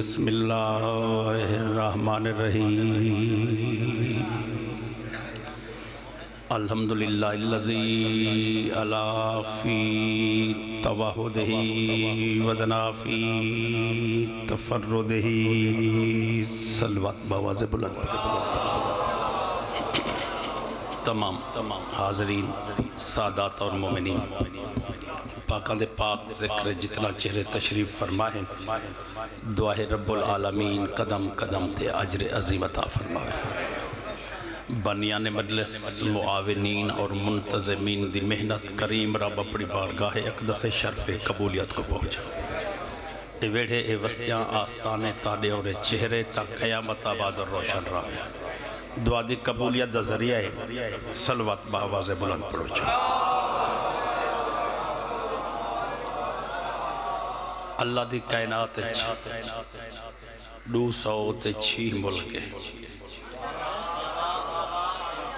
بسم اللہ الرحمن الرحیم الحمدللہ الذی علا فی توحدہ ودنا فی تفردہ صلوات بواز بلند تمام حاضرین سادات اور مومنین پاکاں دے پاک ذکر جتنا چہرے تشریف فرمائیں دعائے رب العالمین قدم قدم تے اجر عظیم عطا فرمائے بنیان مجلس معاونین اور منتظمین دی محنت کریم رب اپنی بارگاہ اقدس شرف قبولیت کو پہنچا اے ویڑھے اے وستیاں آستانے تاڑے اور چہرے تا قیامت آباد اور روشن راہ دعا دی قبولیت دا ذریعہ ہے صلوات بآواز بلند پڑھو چاہے اللہ دی کائنات دو سو تے چھ ملک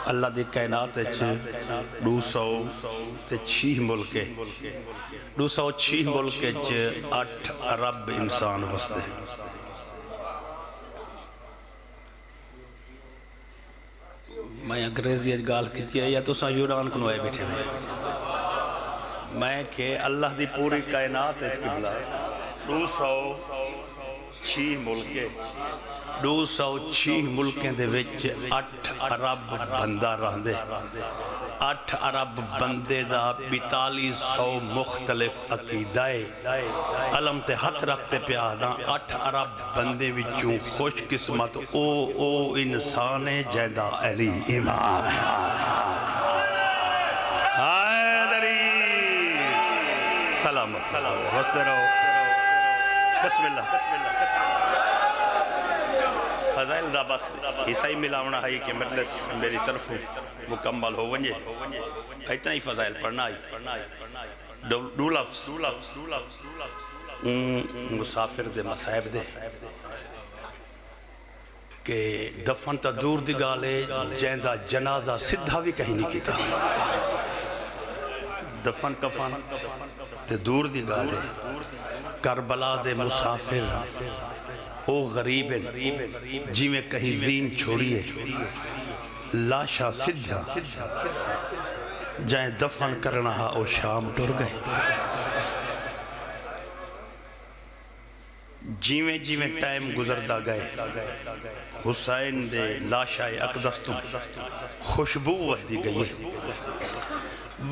اللہ دی کائنات دو سو تے چھ ملک دو سو چھ ملک 8 ارب انسان وستے میں انگریزی گال کیتی ہے یا تو سا یونان کو نوائے بیٹھے ہوئے میں کہ اللہ دی پوری کائنات قبلہ 206 ملکیں دے وچ 8 ارب بندہ رہن دے 8 ارب بندے دا 4200 مختلف عقیدائے علم تے ہاتھ رکھتے پیاداں 8 ارب بندے وچوں خوش قسمت او انسان جیدہ علی امام حیدری سلامت وستے رہو بسم اللہ فضائل دا بس عیسائی ملاونا ہے کہ مجلس میری طرف مکمل ہو ونجے اتنا ہی فضائل پڑھنا ہے دو لفظ مسافر دے مسائب دے کہ دفن تا دور دی گالے جیندہ جنازہ سدھا بھی کہیں نہیں کیتا دفن کفن تے دور دی گالے کربلا دے مسافر او غریب جی میں کہیں زین چھوڑیے لاشا سدھا جائیں دفن کرنا او شام ٹر گئے جی میں ٹائم گزردہ گئے حسین دے لاشا اقدستوں خوشبو وحدی گئی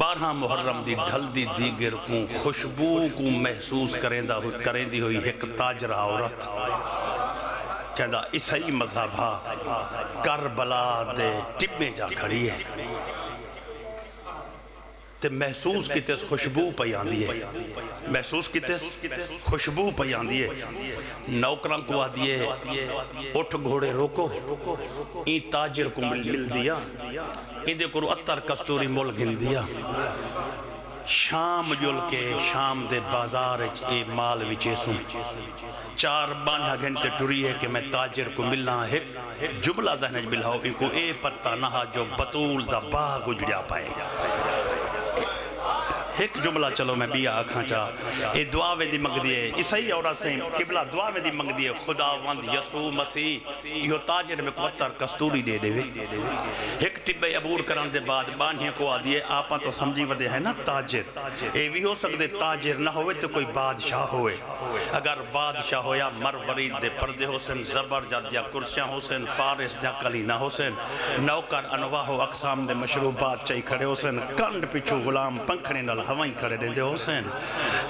12 محرم دی ڈھل دی دیگر کو خوشبو کو محسوس کریں دی ہوئی ایک تاجرہ عورت کہندہ عیسائی مذہبہ کربلا دے ٹبے جا کھڑی ہے تے محسوس کیتے خوشبو پیان دیئے محسوس کیتے خوشبو پیان دیئے نوکران کو آدھیے اٹھ گھوڑے روکو این تاجر کو مل دیا این دے کرو اتر کستوری مل گن دیا شام جل کے شام دے بازار اے مال وچے سن 4-12 گھنٹے ٹوری ہے کہ میں تاجر کو ملنا ہے جملہ ذہنج بلہاؤ ان کو اے پتہ نہا جو بطول دا باغ اجڑیا پائے ایک جملہ چلو میں بیا آکھاں چاہ اے دعا ویدی منگ دیئے عیسائی عورت سے قبلہ دعا ویدی منگ دیئے خدا وند یسوع مسیح یہ تاجر میں کوتر کستوری دے دے ایک ٹبے عبور کران دے بعد بانہی کو آدھیے آپاں تو سمجھی ودے ہیں نا تاجر اے بھی ہو سکتے تاجر نہ ہوئے تو کوئی بادشاہ ہوئے اگر بادشاہ ہویا مرورید دے پردے حسن زبر جادیا کرسیاں حسن فارس دیا کلینہ حسن نوکر انواع و اقسام دے مشروبات چاہی کھڑے حسن کنڈ پچھو غلام پنکھنے نل ہوائیں کھڑے دے حسین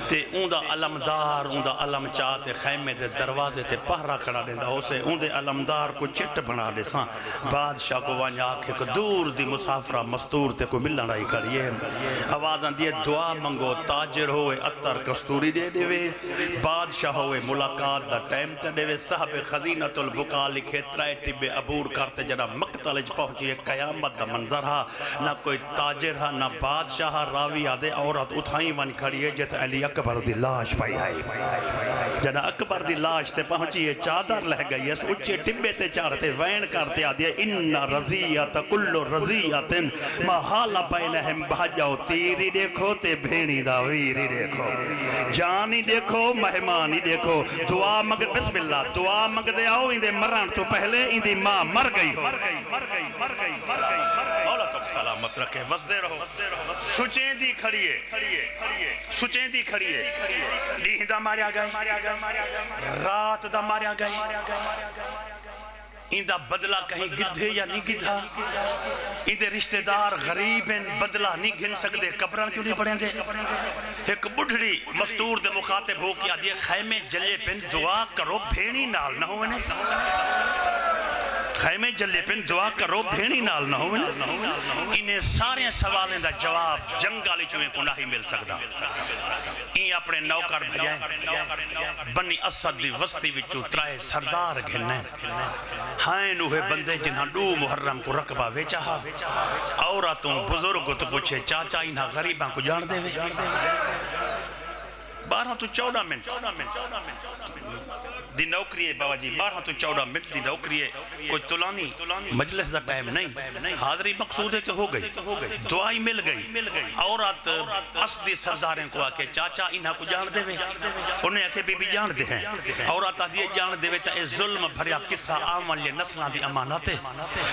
تے اون دا علمدار اون دا علم چاہتے خیمے دے دروازے تے پہرا کھڑا دے حسین اون دے علمدار کو چٹ بنا دے ساں بادشاہ کو وانیا آکھے کہ دور دی مسافرہ مستور تے کو ملنا رہی کریے آوازاں دیئے دعا منگو تاجر ہوئے اتر کستوری دے دے وے بادشاہ ہوئے ملاقات دا ٹائم تے دے وے صاحب خزینت البقا لکھے ترائے ٹبے عبور کرتے جنا مقتلج پہنچیے قیامت دا منظر ہا نہ کوئی تاجر ہا نہ بادشاہ راوی آدھے عورت اتھائیں ون کھڑی ہے جت علی اکبر اکبر دی لاش پائی آئی جنا اکبر دی لاش تے پہنچی ہے چادر لہ گئی اس اچھے ٹبے تے چارتے وین کرتے آدھیا انہا رضیت کل رضیت محال بینہم بھاجاؤ تیری دیکھو تے بھینی دا ویری دیکھو جانی دیکھو مہمانی دیکھو دعا مگ بسم اللہ دعا مگ دے آؤ اندے مران تو پہلے اندی ماں مر گئی مولا تم سلامت رکھے وزدے رہو سچیں دی کھڑیے سچیں دی کھڑیے لیہن دا ماریا گئے رات دا ماریا گئے اندہ بدلہ کہیں گدھے یا نہیں گدھا اندے رشتہ دار غریب ہیں بدلہ نہیں گھن سکتے قبران کیوں نہیں پڑھیں دے ایک بڑھڑی مستور دے مخاطب ہو کیا دیا خیمے جلے پن دعا کرو بھینی نال نہ ہوئے خیمے جلے پن دعا کرو بھینی نال نہ ہوئے انہیں سارے سوالیں دا جواب جنگالی چوئے کو نہیں مل سکتا این اپنے نوکر بھجائیں بنی اسد دی وسطی وچو ترائے سردار گھننے ہائیں نوہے بندے جنہاں دو محرم کو رقبہ ویچا عورتوں بزرگوں تو پوچھے چاچا انہاں غریباں کو جان دے وے 12 تو 14 منٹ دی نوکری ہے بابا جی 12 تو 14 منٹ دی نوکری ہے کوئی طولانی مجلس دا ٹائم نہیں حاضری مقصود ہے کہ ہو گئی دعائی مل گئی عورت اسدی سرداریں کو آکے چاچا انہاں کو جان دے وے انہیں آکے بی بی جان دے ہیں عورت آدھی جان دے وے تا اے ظلم بھریا قصہ آمن لے نسلان دی امانت ہے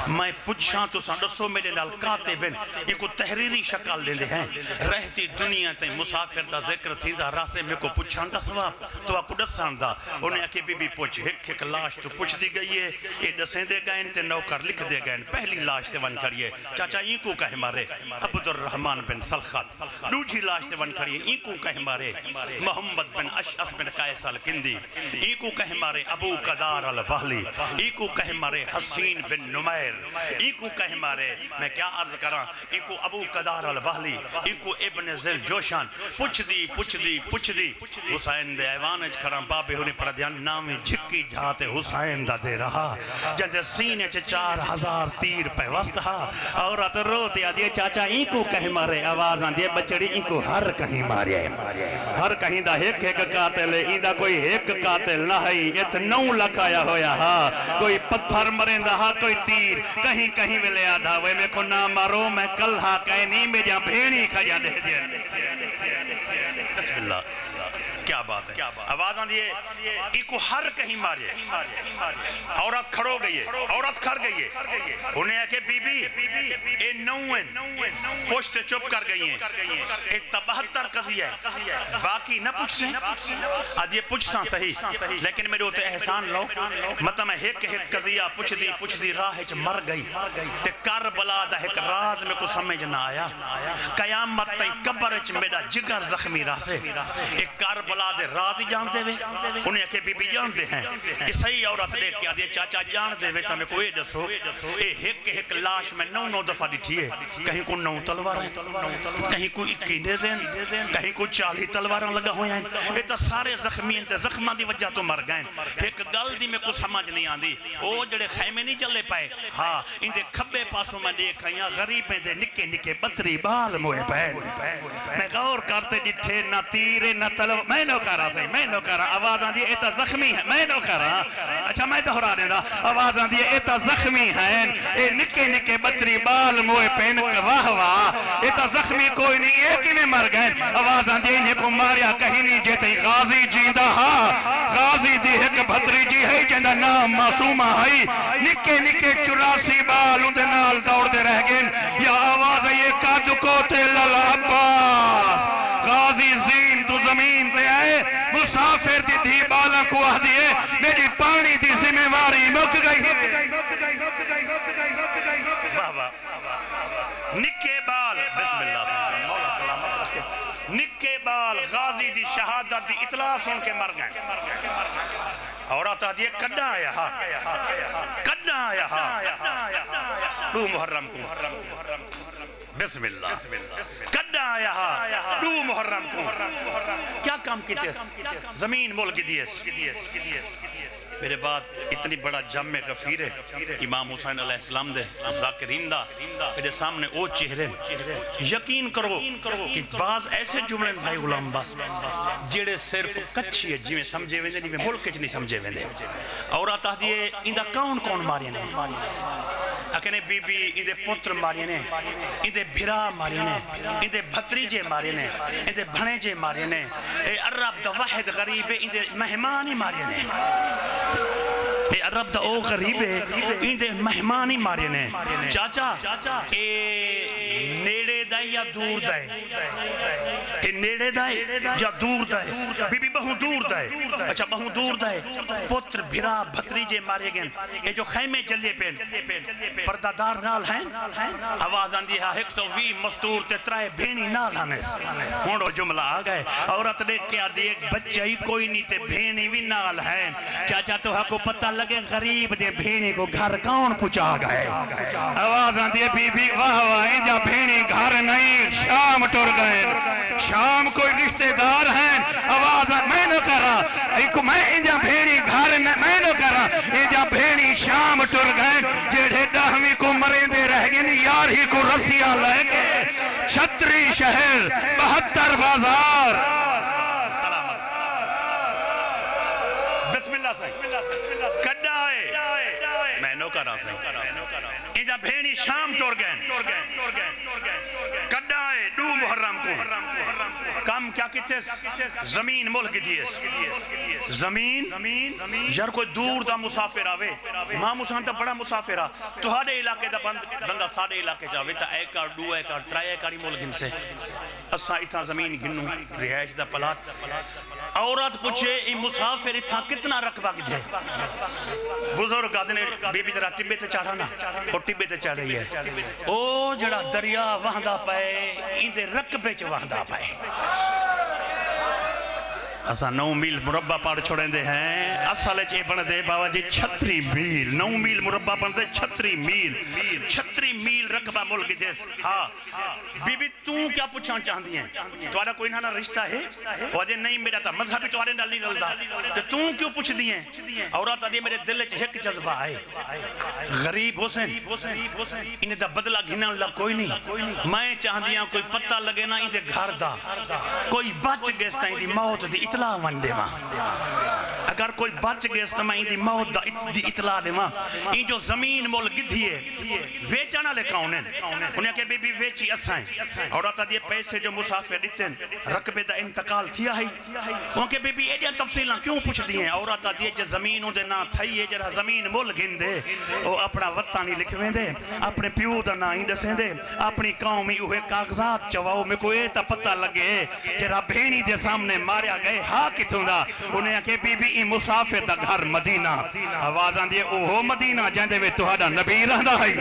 میں پوچھاں تو سانڈسو میرے نال کاتے بن یہ کو تحریری شکل لے لے ہیں رہتی دنیا تے مسافر دا ذکر تھی دا راسے میں کو پوچھان دا سواب تو آکو دسان دا انہیں آکے بی بی پوچھ ایک لاش تو پوچھ دی گئی ہے یہ دسیں دے گئے تے نوکر لکھ دے گئے پہلی لاش تے ون کریے چاچا این کو کہے مارے عبد الرحمن بن سلخت دوجھی لاش تے ون کریے این کو کہے مارے محمد بن اشعث بن قیس الکندی این کو کہے مارے ابو قدار البہلی این کو کہے مارے حسین بن نمیر این کو کہے مارے میں کیا عرض کراں این کو ابو قدار البہلی این کو ابن ذل جوشان پوچھ دی حسین دے ایوانج کھڑاں بابے ہونے پڑھ دیان نامی جھکی جاتے حسین دا دے رہا جندے سینے چے 4000 تیر پہ وسط ہا عورت روتے آدھے چاچا این کو کہیں مارے آواز آن دیے بچڑی این کو ہر کہیں مارے ہر کہیں دا ایک قاتل ہے این دا کوئی ایک قاتل نہ ہے ایت 9 لکھایا ہویا ہا کوئی پتھر مرین دا ہا کوئی تیر کہیں ویلے آدھا وے میں کو نہ مارو میں کل ہا کہیں نہیں میں جہاں بھینی کھجا دے دیا بسم اللہ کیا بات ہے آواز آن دیئے ای کو ہر کہیں مارے عورت کھڑو گئی ہے عورت کھڑ گئی ہے انہیں ہے کہ بی بی اے نوین پوشت چپ کر گئی ہیں اے 72 قضیہ ہے باقی نہ پوچھ سیں آج یہ پوچھ ساں صحیح لیکن میرے ہوتے احسان لو مطلب میں ایک قضیہ پوچھ دی راہ چ مر گئی تے کربلا دا ایک راز میں کو سمجھ نہ آیا قیامت تے قبر چ میرا جگر زخمی راہ سے ایک کربلا دے راضی جان دے وے انہیں کہ بی بی جان دے ہیں اسائی عورت لے کے آدھے چاچا جان دے وے تمہیں کوئی دسو اے ایک لاش میں 9 دفعہ دیٹھی ہے کہیں کو 9 تلوار ہیں کہیں کو 21 نیزیں کہیں کو 40 تلواریں لگا ہوئے ہیں یہ تو سارے زخمی ہیں زخمہ دی وجہ تو مر گئے ایک گل دی میں کو سمجھ نہیں آن دی وہ جڑے خیمے نہیں چلے پائے ہاں ان دے کھبے پاسوں میں دیکھا یا غریب ہیں دے نکے بطری بال موئے پہن میں غور کرتے ڈٹھے نہ تیرے نہ تلوار میں نو کرا صحیح میں نو کرا آواز آن دی ایتا زخمی ہے میں نو کرا اچھا میں دہرا دینا آواز آن دی ایتا زخمی ہیں اے نکے بطری بال موئے پہن واہ واہ ایتا زخمی کوئی نہیں ایک ہی میں مر گئے آواز آن دی انہیں کو ماریا کہیں نہیں جیتے غازی جیندہ ہاں غازی دی ایک بھتری جی ہے جندہ نام معصومہ ہے نکے 84 بال اندھے نال دوڑ دے رہ گئے یا آواز ہے یہ قد کو تیل العباس غازی زین تو زمین پہ آئے مسافر دی تھی بالا کو آہ دیئے میری پانی دی ذمہ واری مک گئی نکے بال بسم اللہ مولا سلامت رکھے نکے بال غازی دی شہادت دی اطلاع سن کے مر گئے عورت آدھی ہے کڈا آیا ہاں دو محرم کو بسم اللہ کڈا آیا ہاں دو محرم کو کیا کام کیتے زمین ملک دیس میرے بعد اتنی بڑا جمع غفیر ہے امام حسین علیہ السلام دے ذاکرین دا میرے سامنے او چہرے یقین کرو کہ بعض ایسے جملے بھائی غلام باس جیڑے صرف کچھی ہے جی میں سمجھے ویندے نہیں میں ملک چ نہیں سمجھے ویندے اور آتا دیئے اندہ کون مارے نے اکنے بی بی اندے پتر مارے نے اندے بھرا مارے نے اندے بھتریجے مارے نے اندے بھنیجے مارے نے اے عرب دا واحد غریب اندے مہمانی مارے نے اے عرب دا او غریب اندے مہمانی مارے نے چاچا اے نیڑے دائے یا دور دائے اے نیڑے دائے یا دور دائے بی بی بہوں دور دائے اچھا بہوں دور دائے پتر بھرا بھتریجے مارے گئن اے جو خیمے جلے پین پردادار نال ہیں آواز آن دیا 120 مستور تے ترائے بھینی نال آنے ہونڈو جملہ آگئے عورت نے کیا دی ایک بچہ ہی کوئی نہیں تے بھینی بھی نال ہیں چاچا تو ہاں کو پتہ لگے غریب دے بھینی کو گھر کون پچھا گئے آواز آن دیا بی بی واہ واہ انجا بھینی گھر نہیں شام ٹر گئے شام کوئی رشتہ دار ہیں آواز آن میں نہ کرا میں انجا بھینی گھر میں نہ کرا انجا بھینی شام ٹر گئے جیڑے دہویں کو مرندے رہ گئے یار ہی کو رسیاں لے گئے 36 شہر 72 بازار بسم اللہ صحیح کڈا ہے میں نو کرا صحیح انجا بھینی شام ٹور گئے کڈا ہے 2 محرم کو کام کیا کیتے زمین ملک دیئے زمین یار کوئی دور دا مسافر آوے ماں مسان تا بڑا مسافر آ تو ہاڑے علاقے دا بندہ ساڑے علاقے جاوے تا 1 ایکڑ 2 ایکڑ 3 ایکڑی ملک گن سے اسا اتنا زمین گنوں رہائش دا پلات عورت پوچھے ای مسافر اتنا کتنا رقبہ کی دے بزرگ آدھنے بی بی ذرا ٹبے تے چاڑھا نا اور ٹبے تے چاڑھ رہی ہے او جڑا دریا وہندہ پائے اندے رقبے چ وہندہ پائے اسا 9 میل مربع پاڑ چھوڑیں دے ہیں اصلے چے بن دے بابا جی 36 میل 9 میل مربع بن دے 36 میل رقبہ ملک دے ہاں بی بی تو کیا پوچھان چاہندی ہیں توارا کوئی نہ رشتہ ہے وہ جے نہیں میرا تا مذہبی توارے نال نہیں رلدا تے تو کیوں پوچھ دی ہیں عورت آدھی میرے دل چ ایک جذبہ آئے غریب حسین انہیں دا بدلہ گھنان لگ کوئی نہیں میں چاہندیاں کوئی پتہ لگے نا اندے گھر دا کوئی بچ گیستا اندی موت دی اطلاع وندے ماں اگر کوئی بچ گیستا میں اندی موت دی اطلاع دے ماں ان جو زمین مول گدھیے ویچانا لے کونیں انہیں کہ بی بی ویچی اسائیں عورت آدھی پیسے جو مسافر دیتے ہیں رقبے دا انتقال تھیا ہی وہاں کہ بی بی ایڈیاں تفصیلاں کیوں پوچھ دی ہیں عورت آدھی جو زمینوں دے نا تھائیے جرہ زمین مول گن دے وہ اپنا وطانی لکھویں دے اپنے پیو دا نا ہندسیں دے اپنی قومی اوہے کاغذات چواؤ میں کوئی تا پتہ لگے جرہ بھینی دے سامنے ماریا گئے ہاں کتوں دا انہیں کہ بی بی مسافر دا گھر مدینہ آواز آن دیئے اوہو مدینہ جاندے وے توہاڈا نبی رہندا ہے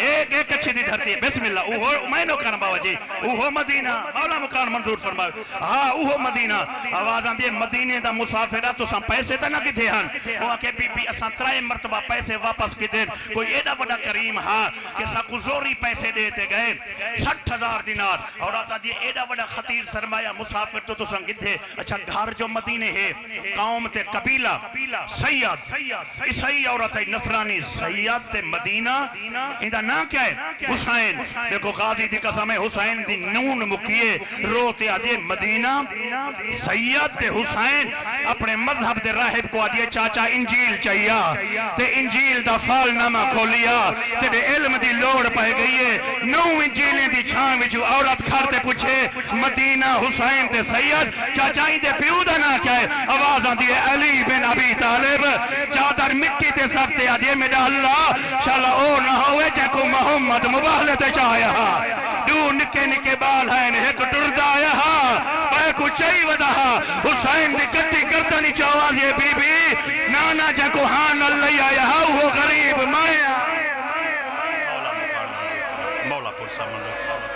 ایک اچھی دی دھرتی ہے بسم اللہ اوہو میں نو کرن باوا جی اوہو مدینہ مولا مکان منظور فرمائے ہاں اوہو مدینہ آواز آن دیئے مدینے دا مسافرہ تو ساں پیسے تا نہ کتے ہیں وہ کہ بی بی اساں 3 مرتبہ پیسے واپس کتے کوئی ایڈا بڑا کریم ہاں کہ ساں کو زوری پیسے دیتے گئے 60,000 دینار اور آتا دیئے ایڈا بڑا خطیر سرمایہ مسافر تو ساں کتے اچھا گھر جو مدینے ہے قوم تے قبیلہ سید عیسائی عورت ہے نصرانی سید تے مدینہ اندہ نا کیا ہے حسین دیکھو غازی دی قسم ہے حسین دی نون مکیے روتے آدھے مدینہ سید تے حسین اپنے مذہب دے راہب کو آدھے چاچا انجیل چاہیا تے انجیل دا فال نامہ کھولیا تے دے علم دی لوڑ پہ گئی ہے 9 انجیلیں دی چھان وچو عورت کھارتے پوچھے مدینہ حسین تے سید چاچا اندے پیو دا نا کیا ہے آواز آن دیئے علی بن ابی طالب چادر مٹی تے سکتے آدھے میرا اللہ شالا او نہ ہوئے جے کو محمد مباہلت چاہیا دو نکے نکے بال ہیں ایک ٹردہ آیا بے کو چاہی ودا حسین دی کٹی گردنی چاواز یہ بی بی نانا جے کو ہان اللہ آیا وہ غریب مایا مولا پرسا منظر